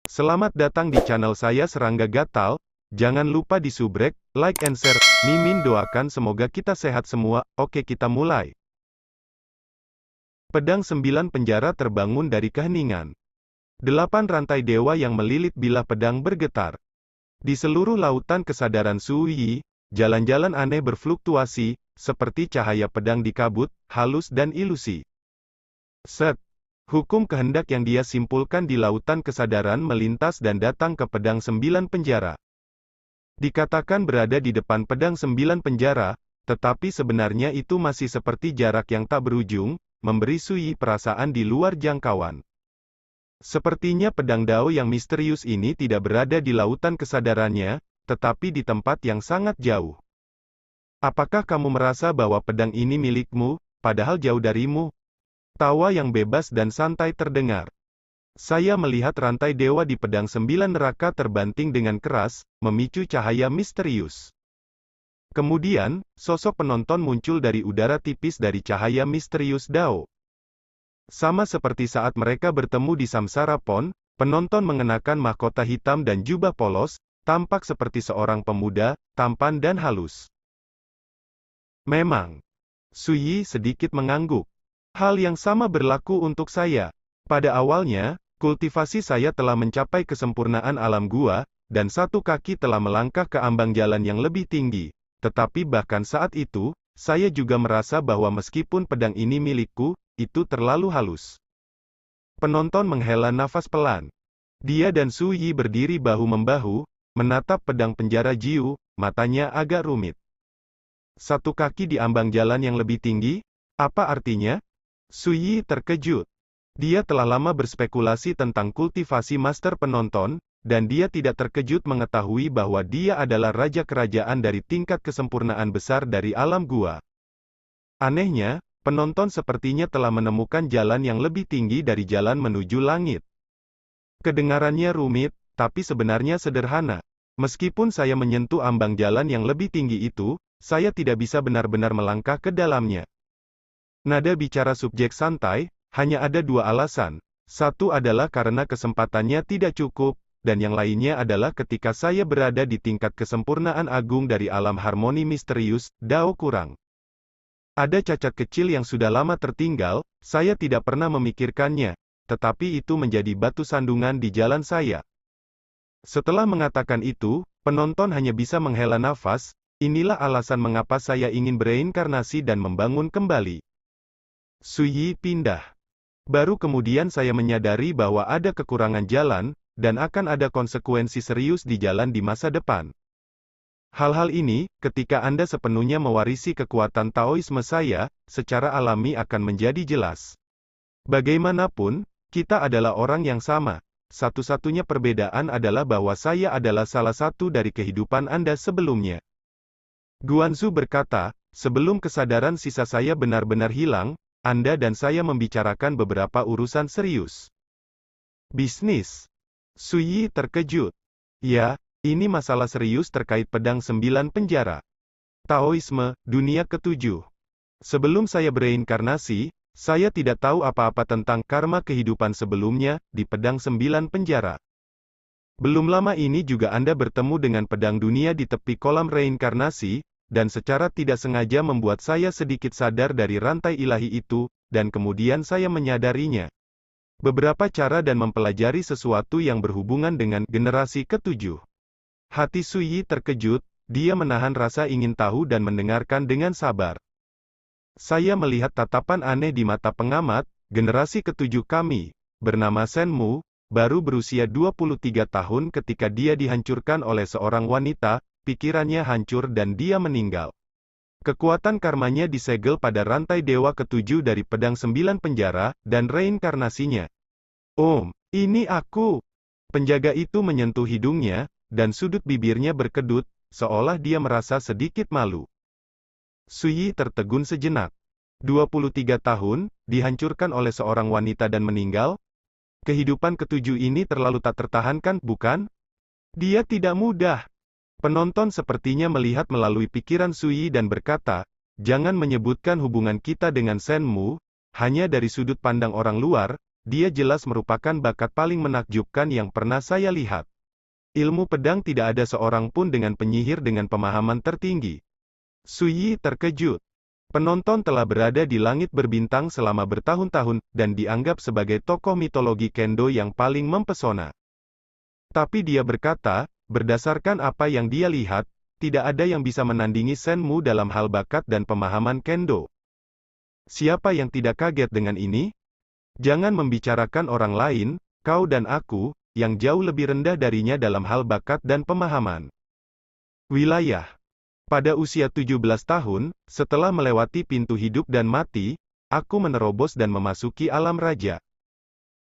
Selamat datang di channel saya Serangga Gatal. Jangan lupa di subrek, like and share. Mimin doakan semoga kita sehat semua. Oke, kita mulai. Pedang 9 penjara terbangun dari keheningan. 8 rantai dewa yang melilit bilah pedang bergetar. Di seluruh lautan kesadaran Su Yi, jalan-jalan aneh berfluktuasi, seperti cahaya pedang di kabut, halus dan ilusi. Set. Hukum kehendak yang dia simpulkan di lautan kesadaran melintas dan datang ke pedang 9 penjara. Dikatakan berada di depan pedang 9 penjara, tetapi sebenarnya itu masih seperti jarak yang tak berujung, memberi Su Yi perasaan di luar jangkauan. Sepertinya pedang Dao yang misterius ini tidak berada di lautan kesadarannya, tetapi di tempat yang sangat jauh. Apakah kamu merasa bahwa pedang ini milikmu, padahal jauh darimu? Tawa yang bebas dan santai terdengar. Saya melihat rantai dewa di pedang 9 neraka terbanting dengan keras, memicu cahaya misterius. Kemudian, sosok penonton muncul dari udara tipis dari cahaya misterius Dao. Sama seperti saat mereka bertemu di Samsara Pond, penonton mengenakan mahkota hitam dan jubah polos, tampak seperti seorang pemuda, tampan dan halus. Memang. Su Yi sedikit mengangguk. Hal yang sama berlaku untuk saya. Pada awalnya, kultivasi saya telah mencapai kesempurnaan alam gua, dan satu kaki telah melangkah ke ambang jalan yang lebih tinggi. Tetapi bahkan saat itu, saya juga merasa bahwa meskipun pedang ini milikku, itu terlalu halus. Penonton menghela nafas pelan. Dia dan Su Yi berdiri bahu-membahu, menatap pedang penjara Jiu, matanya agak rumit. Satu kaki di ambang jalan yang lebih tinggi? Apa artinya? Su Yi terkejut. Dia telah lama berspekulasi tentang kultivasi master penonton, dan dia tidak terkejut mengetahui bahwa dia adalah raja kerajaan dari tingkat kesempurnaan besar dari alam gua. Anehnya, penonton sepertinya telah menemukan jalan yang lebih tinggi dari jalan menuju langit. Kedengarannya rumit, tapi sebenarnya sederhana. Meskipun saya menyentuh ambang jalan yang lebih tinggi itu, saya tidak bisa benar-benar melangkah ke dalamnya. Nada bicara subjek santai, hanya ada dua alasan. Satu adalah karena kesempatannya tidak cukup, dan yang lainnya adalah ketika saya berada di tingkat kesempurnaan agung dari alam harmoni misterius, Dao kurang. Ada cacat kecil yang sudah lama tertinggal, saya tidak pernah memikirkannya, tetapi itu menjadi batu sandungan di jalan saya. Setelah mengatakan itu, penonton hanya bisa menghela nafas. Inilah alasan mengapa saya ingin bereinkarnasi dan membangun kembali. Su Yi pindah. Baru kemudian saya menyadari bahwa ada kekurangan jalan, dan akan ada konsekuensi serius di jalan di masa depan. Hal-hal ini, ketika Anda sepenuhnya mewarisi kekuatan Taoisme saya, secara alami akan menjadi jelas. Bagaimanapun, kita adalah orang yang sama. Satu-satunya perbedaan adalah bahwa saya adalah salah satu dari kehidupan Anda sebelumnya. Guanzu berkata, sebelum kesadaran sisa saya benar-benar hilang, Anda dan saya membicarakan beberapa urusan serius. Bisnis. Su Yi terkejut. Ya, ini masalah serius terkait pedang 9 penjara. Taoisme, dunia ketujuh. Sebelum saya bereinkarnasi, saya tidak tahu apa-apa tentang karma kehidupan sebelumnya, di pedang 9 penjara. Belum lama ini juga Anda bertemu dengan pedang dunia di tepi kolam reinkarnasi, dan secara tidak sengaja membuat saya sedikit sadar dari rantai ilahi itu, dan kemudian saya menyadarinya. Beberapa cara dan mempelajari sesuatu yang berhubungan dengan generasi ketujuh. Hati Su Yi terkejut, dia menahan rasa ingin tahu dan mendengarkan dengan sabar. Saya melihat tatapan aneh di mata pengamat, generasi ketujuh kami, bernama Shenmu, baru berusia 23 tahun ketika dia dihancurkan oleh seorang wanita, pikirannya hancur dan dia meninggal. Kekuatan karmanya disegel pada rantai dewa ketujuh dari pedang 9 penjara, dan reinkarnasinya. Ini aku. Penjaga itu menyentuh hidungnya, dan sudut bibirnya berkedut, seolah dia merasa sedikit malu. Su Yi tertegun sejenak. 23 tahun, dihancurkan oleh seorang wanita dan meninggal? Kehidupan ketujuh ini terlalu tak tertahankan, bukan? Dia tidak mudah. Penonton sepertinya melihat melalui pikiran Su Yi dan berkata, jangan menyebutkan hubungan kita dengan Shenmu, hanya dari sudut pandang orang luar, dia jelas merupakan bakat paling menakjubkan yang pernah saya lihat. Ilmu pedang tidak ada seorang pun dengan penyihir dengan pemahaman tertinggi. Su Yi terkejut. Penonton telah berada di langit berbintang selama bertahun-tahun, dan dianggap sebagai tokoh mitologi kendo yang paling mempesona. Tapi dia berkata, berdasarkan apa yang dia lihat, tidak ada yang bisa menandingi Shen Mu dalam hal bakat dan pemahaman kendo. Siapa yang tidak kaget dengan ini? Jangan membicarakan orang lain, kau dan aku, yang jauh lebih rendah darinya dalam hal bakat dan pemahaman. Wilayah. Pada usia 17 tahun, setelah melewati pintu hidup dan mati, aku menerobos dan memasuki alam raja.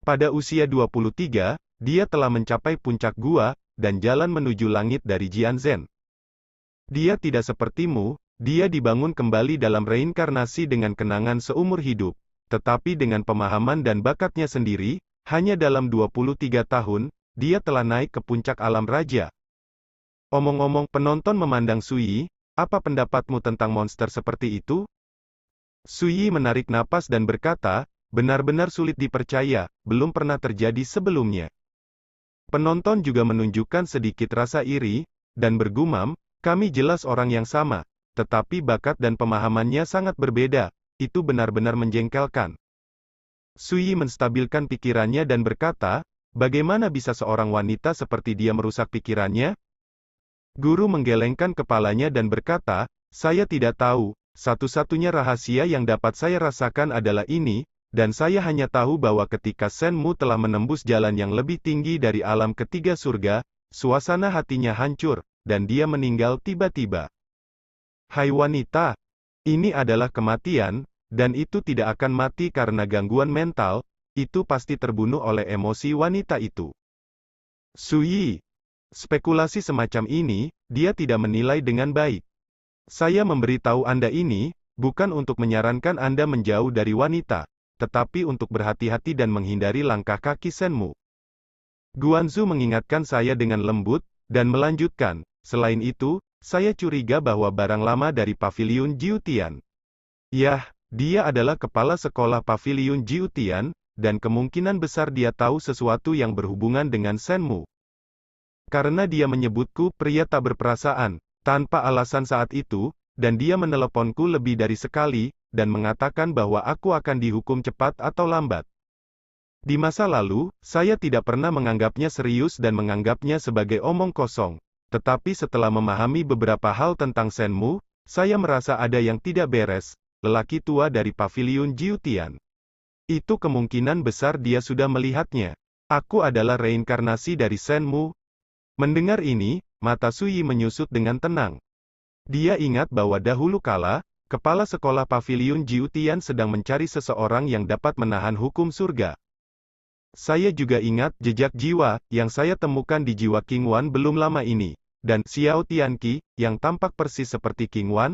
Pada usia 23, dia telah mencapai puncak gua, dan jalan menuju langit dari Jianzhen. Dia tidak sepertimu, dia dibangun kembali dalam reinkarnasi dengan kenangan seumur hidup. Tetapi dengan pemahaman dan bakatnya sendiri, hanya dalam 23 tahun, dia telah naik ke puncak alam raja. Omong-omong, penonton memandang Su Yi, apa pendapatmu tentang monster seperti itu? Su Yi menarik napas dan berkata, benar-benar sulit dipercaya, belum pernah terjadi sebelumnya. Penonton juga menunjukkan sedikit rasa iri, dan bergumam, kami jelas orang yang sama, tetapi bakat dan pemahamannya sangat berbeda. Itu benar-benar menjengkelkan. Su Yi menstabilkan pikirannya dan berkata, bagaimana bisa seorang wanita seperti dia merusak pikirannya? Guru menggelengkan kepalanya dan berkata, saya tidak tahu, satu-satunya rahasia yang dapat saya rasakan adalah ini, dan saya hanya tahu bahwa ketika Shen Mu telah menembus jalan yang lebih tinggi dari alam ketiga surga, suasana hatinya hancur, dan dia meninggal tiba-tiba. Hai wanita! Ini adalah kematian, dan itu tidak akan mati karena gangguan mental, itu pasti terbunuh oleh emosi wanita itu. Su Yi. Spekulasi semacam ini, dia tidak menilai dengan baik. Saya memberitahu Anda ini, bukan untuk menyarankan Anda menjauh dari wanita, tetapi untuk berhati-hati dan menghindari langkah kaki Shen Mu. Guanzu mengingatkan saya dengan lembut, dan melanjutkan, selain itu, saya curiga bahwa barang lama dari Paviliun Jiutian. Yah, dia adalah kepala sekolah Paviliun Jiutian, dan kemungkinan besar dia tahu sesuatu yang berhubungan dengan Shen Mu. Karena dia menyebutku pria tak berperasaan, tanpa alasan saat itu, dan dia meneleponku lebih dari sekali, dan mengatakan bahwa aku akan dihukum cepat atau lambat. Di masa lalu, saya tidak pernah menganggapnya serius dan menganggapnya sebagai omong kosong. Tetapi setelah memahami beberapa hal tentang Shen Mu, saya merasa ada yang tidak beres, lelaki tua dari Paviliun Jiutian. Itu kemungkinan besar dia sudah melihatnya. Aku adalah reinkarnasi dari Shen Mu. Mendengar ini, mata Su Yi menyusut dengan tenang. Dia ingat bahwa dahulu kala, kepala sekolah Paviliun Jiutian sedang mencari seseorang yang dapat menahan hukum surga. Saya juga ingat jejak jiwa yang saya temukan di jiwa King Wan belum lama ini, dan Xiao Tianqi yang tampak persis seperti King Wan.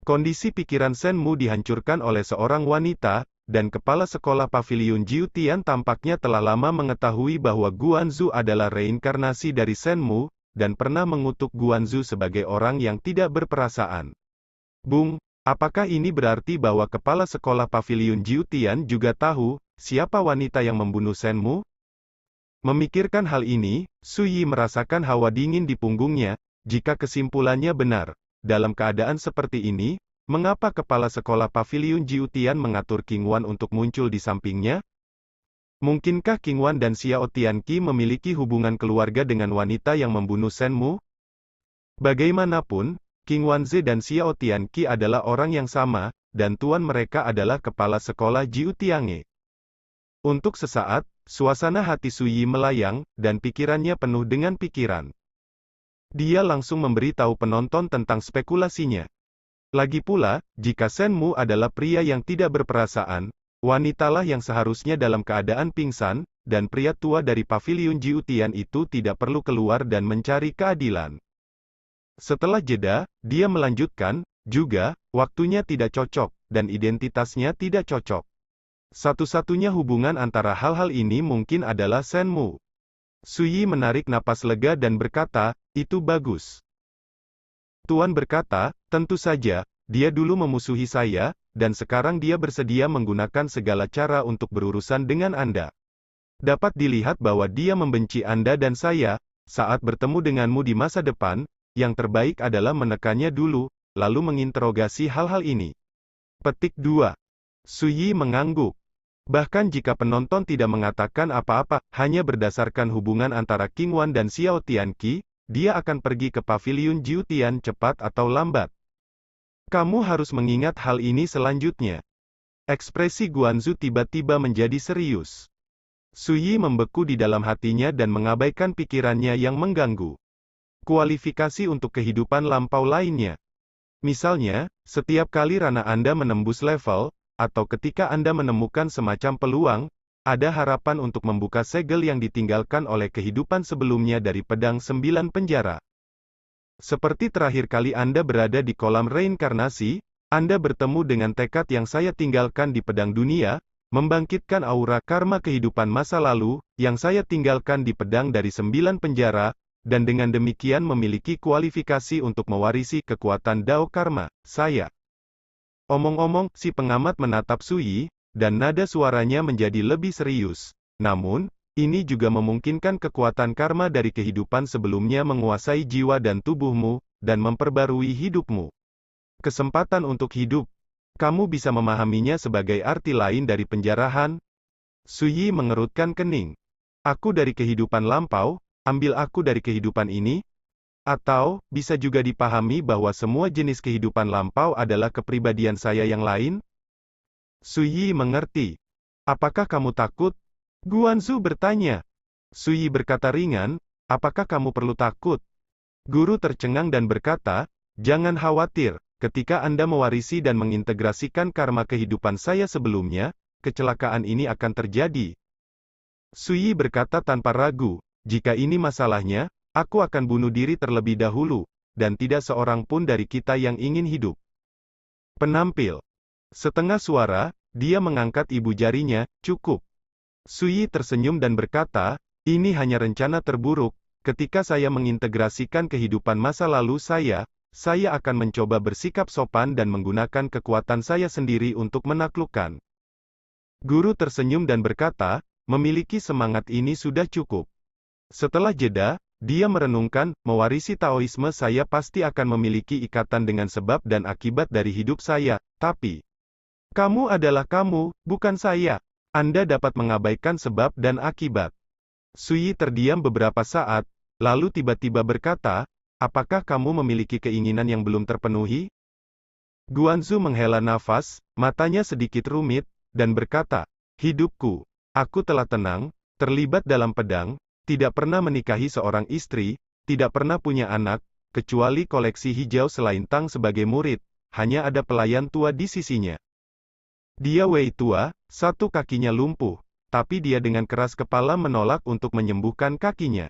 Kondisi pikiran Shen Mu dihancurkan oleh seorang wanita, dan kepala sekolah Paviliun Jiutian tampaknya telah lama mengetahui bahwa Guanzu adalah reinkarnasi dari Shen Mu, dan pernah mengutuk Guanzu sebagai orang yang tidak berperasaan. Bung, apakah ini berarti bahwa kepala sekolah Paviliun Jiutian juga tahu siapa wanita yang membunuh Shen Mu? Memikirkan hal ini, Su Yi merasakan hawa dingin di punggungnya. Jika kesimpulannya benar, dalam keadaan seperti ini, mengapa kepala sekolah Paviliun Jiutian mengatur King Wan untuk muncul di sampingnya? Mungkinkah King Wan dan Xiao Tianqi memiliki hubungan keluarga dengan wanita yang membunuh Shen Mu? Bagaimanapun, King Wanze dan Xiao Tianqi adalah orang yang sama, dan tuan mereka adalah kepala sekolah Jiutiange. Untuk sesaat, suasana hati Su Yi melayang, dan pikirannya penuh dengan pikiran. Dia langsung memberitahu penonton tentang spekulasinya. Lagi pula, jika Shen Mu adalah pria yang tidak berperasaan, wanitalah yang seharusnya dalam keadaan pingsan, dan pria tua dari Paviliun Jiutian itu tidak perlu keluar dan mencari keadilan. Setelah jeda, dia melanjutkan, juga, waktunya tidak cocok, dan identitasnya tidak cocok. Satu-satunya hubungan antara hal-hal ini mungkin adalah Shen Mu. Su Yi menarik napas lega dan berkata, itu bagus. Tuan berkata, tentu saja, dia dulu memusuhi saya, dan sekarang dia bersedia menggunakan segala cara untuk berurusan dengan Anda. Dapat dilihat bahwa dia membenci Anda dan saya. Saat bertemu denganmu di masa depan, yang terbaik adalah menekannya dulu, lalu menginterogasi hal-hal ini. Petik 2. Suyi mengangguk. Bahkan jika penonton tidak mengatakan apa-apa, hanya berdasarkan hubungan antara King Wan dan Xiao Tianqi, dia akan pergi ke paviliun Jiutian cepat atau lambat. Kamu harus mengingat hal ini selanjutnya. Ekspresi Guanzu tiba-tiba menjadi serius. Suyi membeku di dalam hatinya dan mengabaikan pikirannya yang mengganggu. Kualifikasi untuk kehidupan lampau lainnya. Misalnya, setiap kali ranah Anda menembus level, atau ketika Anda menemukan semacam peluang, ada harapan untuk membuka segel yang ditinggalkan oleh kehidupan sebelumnya dari pedang 9 penjara. Seperti terakhir kali Anda berada di kolam reinkarnasi, Anda bertemu dengan tekad yang saya tinggalkan di pedang dunia, membangkitkan aura karma kehidupan masa lalu, yang saya tinggalkan di pedang dari 9 penjara, dan dengan demikian memiliki kualifikasi untuk mewarisi kekuatan Dao Karma, saya. Omong-omong, si pengamat menatap Suyi, dan nada suaranya menjadi lebih serius. Namun, ini juga memungkinkan kekuatan karma dari kehidupan sebelumnya menguasai jiwa dan tubuhmu, dan memperbarui hidupmu. Kesempatan untuk hidup. Kamu bisa memahaminya sebagai arti lain dari penjarahan? Suyi mengerutkan kening. Aku dari kehidupan lampau, ambil aku dari kehidupan ini? Atau, bisa juga dipahami bahwa semua jenis kehidupan lampau adalah kepribadian saya yang lain? Suyi mengerti. Apakah kamu takut? Guanzu bertanya. Suyi berkata ringan, apakah kamu perlu takut? Guru tercengang dan berkata, jangan khawatir. Ketika Anda mewarisi dan mengintegrasikan karma kehidupan saya sebelumnya, kecelakaan ini akan terjadi. Suyi berkata tanpa ragu, jika ini masalahnya, aku akan bunuh diri terlebih dahulu, dan tidak seorang pun dari kita yang ingin hidup. Penampil. Setengah suara, dia mengangkat ibu jarinya, cukup. Suyi tersenyum dan berkata, ini hanya rencana terburuk, ketika saya mengintegrasikan kehidupan masa lalu saya akan mencoba bersikap sopan dan menggunakan kekuatan saya sendiri untuk menaklukkan. Guru tersenyum dan berkata, memiliki semangat ini sudah cukup. Setelah jeda, dia merenungkan, mewarisi Taoisme saya pasti akan memiliki ikatan dengan sebab dan akibat dari hidup saya, tapi kamu adalah kamu, bukan saya. Anda dapat mengabaikan sebab dan akibat. Suyi terdiam beberapa saat, lalu tiba-tiba berkata, apakah kamu memiliki keinginan yang belum terpenuhi? Guanzu menghela nafas, matanya sedikit rumit, dan berkata, hidupku. Aku telah tenang, terlibat dalam pedang, tidak pernah menikahi seorang istri, tidak pernah punya anak, kecuali koleksi hijau selain Tang sebagai murid, hanya ada pelayan tua di sisinya. Dia Wei tua, satu kakinya lumpuh, tapi dia dengan keras kepala menolak untuk menyembuhkan kakinya.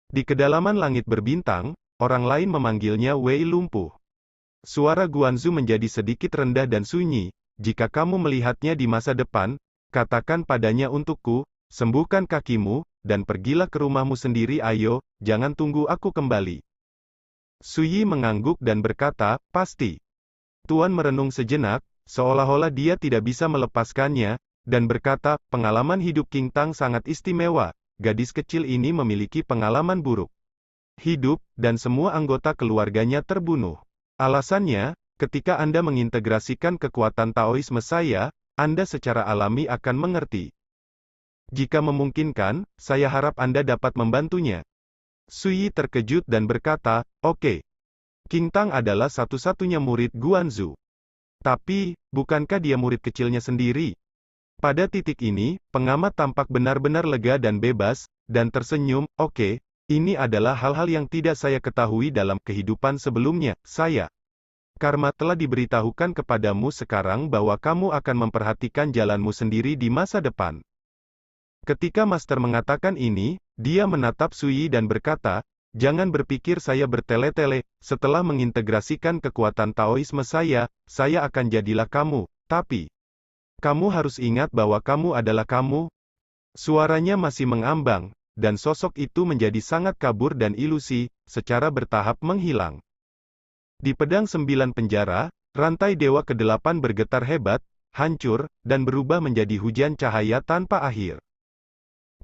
Di kedalaman langit berbintang, orang lain memanggilnya Wei lumpuh. Suara Guanzu menjadi sedikit rendah dan sunyi, jika kamu melihatnya di masa depan, katakan padanya untukku, sembuhkan kakimu, dan pergilah ke rumahmu sendiri ayo, jangan tunggu aku kembali. Suyi mengangguk dan berkata, pasti. Tuan merenung sejenak, seolah-olah dia tidak bisa melepaskannya, dan berkata, pengalaman hidup King Tang sangat istimewa, gadis kecil ini memiliki pengalaman buruk. Hidup, dan semua anggota keluarganya terbunuh. Alasannya, ketika Anda mengintegrasikan kekuatan Taoisme saya, Anda secara alami akan mengerti. Jika memungkinkan, saya harap Anda dapat membantunya. Suyi terkejut dan berkata, oke. King Tang adalah satu-satunya murid Guanzu. Tapi, bukankah dia murid kecilnya sendiri? Pada titik ini, pengamat tampak benar-benar lega dan bebas, dan tersenyum, oke. Ini adalah hal-hal yang tidak saya ketahui dalam kehidupan sebelumnya, saya. Karma telah diberitahukan kepadamu sekarang bahwa kamu akan memperhatikan jalanmu sendiri di masa depan. Ketika Master mengatakan ini, dia menatap Suyi dan berkata, jangan berpikir saya bertele-tele, setelah mengintegrasikan kekuatan Taoisme saya akan jadilah kamu, tapi kamu harus ingat bahwa kamu adalah kamu. Suaranya masih mengambang, dan sosok itu menjadi sangat kabur dan ilusi, secara bertahap menghilang. Di pedang 9 penjara, Rantai Dewa ke-8 bergetar hebat, hancur, dan berubah menjadi hujan cahaya tanpa akhir.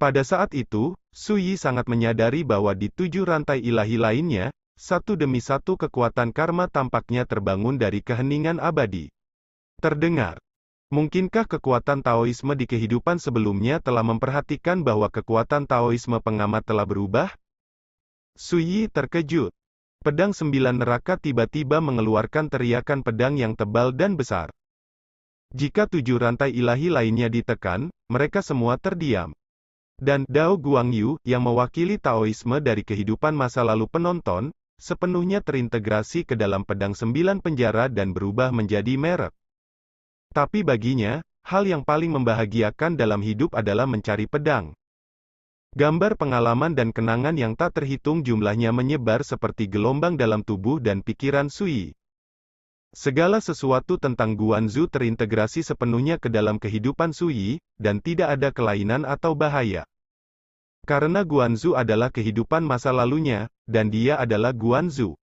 Pada saat itu, Su Yi sangat menyadari bahwa di 7 rantai ilahi lainnya, satu demi satu kekuatan karma tampaknya terbangun dari keheningan abadi. Terdengar. Mungkinkah kekuatan Taoisme di kehidupan sebelumnya telah memperhatikan bahwa kekuatan Taoisme pengamat telah berubah? Su Yi terkejut. Pedang 9 neraka tiba-tiba mengeluarkan teriakan pedang yang tebal dan besar. Jika 7 rantai ilahi lainnya ditekan, mereka semua terdiam. Dan Dao Guangyu, yang mewakili Taoisme dari kehidupan masa lalu penonton, sepenuhnya terintegrasi ke dalam pedang 9 penjara dan berubah menjadi merek. Tapi baginya, hal yang paling membahagiakan dalam hidup adalah mencari pedang. Gambar pengalaman dan kenangan yang tak terhitung jumlahnya menyebar seperti gelombang dalam tubuh dan pikiran Su Yi. Segala sesuatu tentang Guanzu terintegrasi sepenuhnya ke dalam kehidupan Su Yi, dan tidak ada kelainan atau bahaya. Karena Guanzu adalah kehidupan masa lalunya, dan dia adalah Guanzu.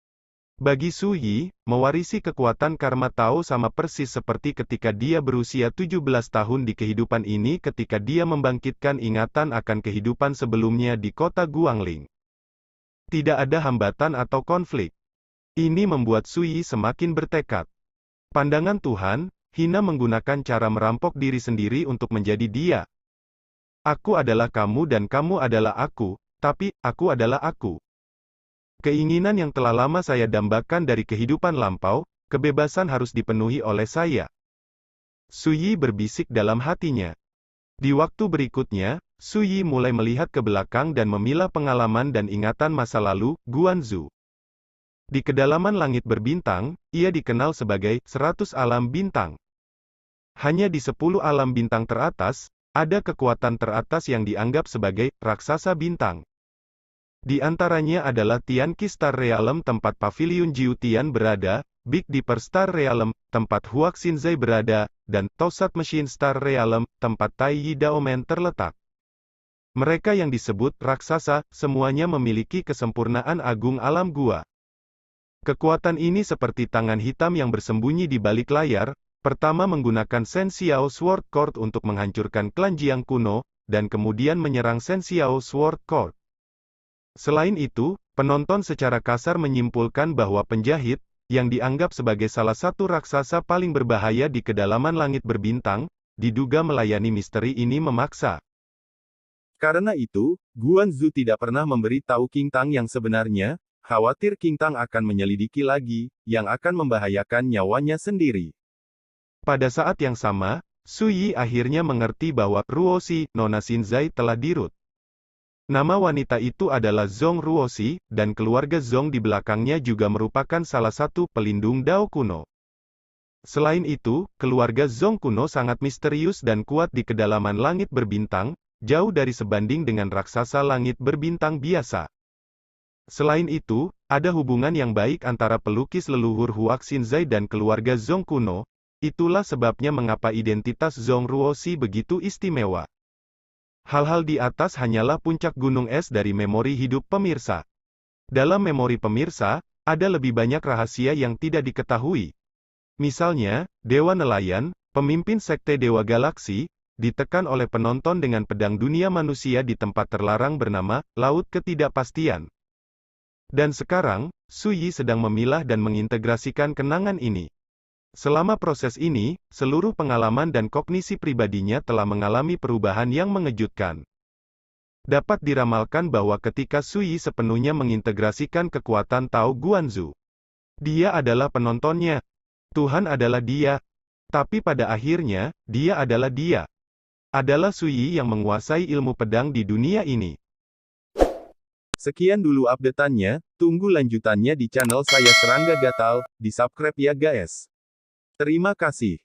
Bagi Su Yi, mewarisi kekuatan karma Tao sama persis seperti ketika dia berusia 17 tahun di kehidupan ini ketika dia membangkitkan ingatan akan kehidupan sebelumnya di kota Guangling. Tidak ada hambatan atau konflik. Ini membuat Su Yi semakin bertekad. Pandangan Tuhan, hina menggunakan cara merampok diri sendiri untuk menjadi dia. Aku adalah kamu dan kamu adalah aku, tapi, aku adalah aku. Keinginan yang telah lama saya dambakan dari kehidupan lampau, kebebasan harus dipenuhi oleh saya. Su Yi berbisik dalam hatinya. Di waktu berikutnya, Su Yi mulai melihat ke belakang dan memilah pengalaman dan ingatan masa lalu, Guanzu. Di kedalaman langit berbintang, ia dikenal sebagai 100 alam bintang. Hanya di 10 alam bintang teratas, ada kekuatan teratas yang dianggap sebagai raksasa bintang. Di antaranya adalah Tianqi Star Realm tempat Pavilion Jiu Tian berada, Big Dipper Star Realm, tempat Huax Xinzai berada, dan Tosat Machine Star Realm, tempat Tai Yi Daomen terletak. Mereka yang disebut raksasa, semuanya memiliki kesempurnaan agung alam gua. Kekuatan ini seperti tangan hitam yang bersembunyi di balik layar, pertama menggunakan Shen Xiao Sword Court untuk menghancurkan klan Jiang kuno, dan kemudian menyerang Shen Xiao Sword Court. Selain itu, penonton secara kasar menyimpulkan bahwa penjahit, yang dianggap sebagai salah satu raksasa paling berbahaya di kedalaman langit berbintang, diduga melayani misteri ini memaksa. Karena itu, Guanzu tidak pernah memberi tahu King Tang yang sebenarnya, khawatir King Tang akan menyelidiki lagi, yang akan membahayakan nyawanya sendiri. Pada saat yang sama, Su Yi akhirnya mengerti bahwa Ruoshi, Nona Xinzai telah dirut. Nama wanita itu adalah Zhong Ruoshi, dan keluarga Zhong di belakangnya juga merupakan salah satu pelindung Dao kuno. Selain itu, keluarga Zhong kuno sangat misterius dan kuat di kedalaman langit berbintang, jauh dari sebanding dengan raksasa langit berbintang biasa. Selain itu, ada hubungan yang baik antara pelukis leluhur Huax Xinzai dan keluarga Zhong kuno, itulah sebabnya mengapa identitas Zhong Ruoshi begitu istimewa. Hal-hal di atas hanyalah puncak gunung es dari memori hidup pemirsa. Dalam memori pemirsa, ada lebih banyak rahasia yang tidak diketahui. Misalnya, Dewa Nelayan, pemimpin sekte Dewa Galaksi, ditekan oleh penonton dengan pedang dunia manusia di tempat terlarang bernama Laut Ketidakpastian. Dan sekarang, Su Yi sedang memilah dan mengintegrasikan kenangan ini. Selama proses ini, seluruh pengalaman dan kognisi pribadinya telah mengalami perubahan yang mengejutkan. Dapat diramalkan bahwa ketika Su Yi sepenuhnya mengintegrasikan kekuatan Tao Guanzu, dia adalah penontonnya. Tuhan adalah dia. Tapi pada akhirnya, dia adalah dia. Adalah Su Yi yang menguasai ilmu pedang di dunia ini. Sekian dulu update-annya, tunggu lanjutannya di channel saya Serangga Gatal, di subscribe ya guys. Terima kasih.